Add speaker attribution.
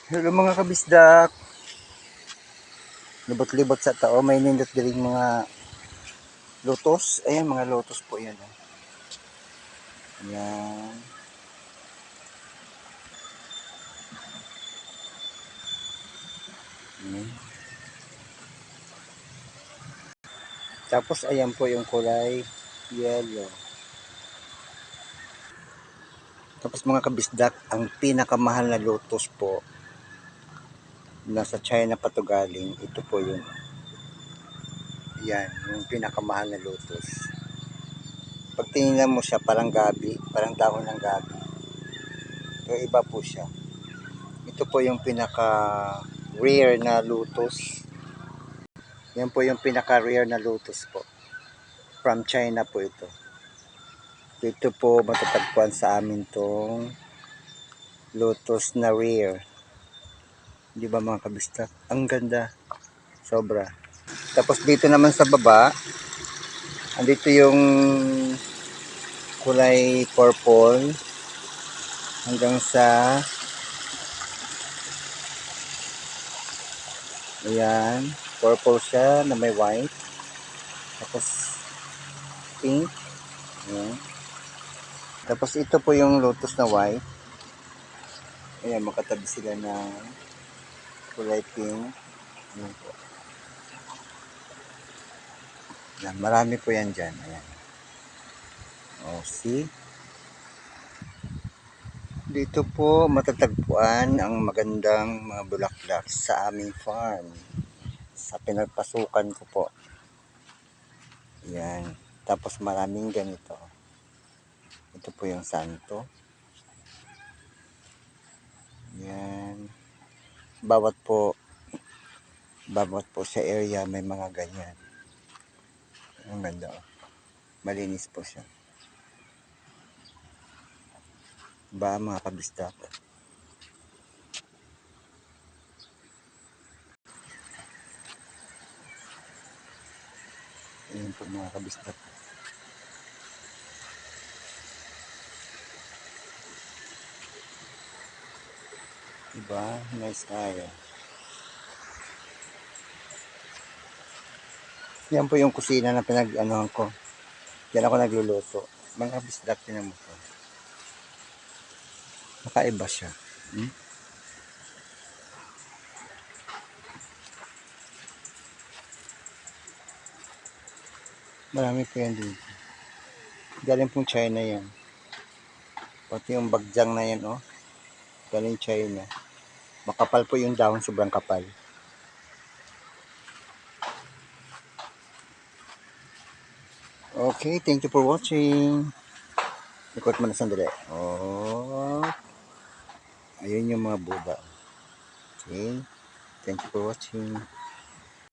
Speaker 1: Hello mga kabisdak. Libot-libot sa tao. May nindot diring mga lotos. Ayan, mga lotos po yan. Ayan. Ayan. Tapos ayan po yung kulay yellow. Tapos mga kabisdak, ang pinakamahal na lotos po, nasa China pa to galing. Ito po yun. Yan, yung pinakamahal na lotos. Pag tinignan mo siya, parang gabi, parang dahon ng gabi. Pero iba po siya. Ito po yung pinaka rare na lotus. Yan po yung pinaka rare na lotus po. From China po ito. Dito po matatagpuan sa amin tong lotus na rare. Di ba mga kabistak? Ang ganda. Sobra. Tapos dito naman sa baba, andito yung kulay purple hanggang sa ayan, purple siya na may white. Tapos pink. Ayan. Tapos ito po yung lotus na white. Ayan, makatabi sila ng kulay pink. Ayan po. Ayan, marami po yan dyan. Ayan. O, see? Dito po matatagpuan ang magandang mga bulaklak sa aming farm. Sa pinagpasukan ko po. Ayan. Tapos maraming ganito. Ito po yung santo. Ayan. Bawat po sa area may mga ganyan. Ang ganda. Malinis po siya. Ba mga kabisdak? Ayan po mga kabisdak. Diba? Nice kaya. Yan po yung kusina na pinag-anuhan ko. Yan ako nagluluto. Mga kabisdak, tinan mo po. Nakaiba siya. Hmm? Marami po yan dito. Galing pong China yan. Pati yung bagyang na yan, oh. Galing China. Makapal po yung dahon, sobrang kapal. Okay, thank you for watching. Ikot mo na sandali. Oh. Ayun yung mga Buddha. Okay. Thank you for watching.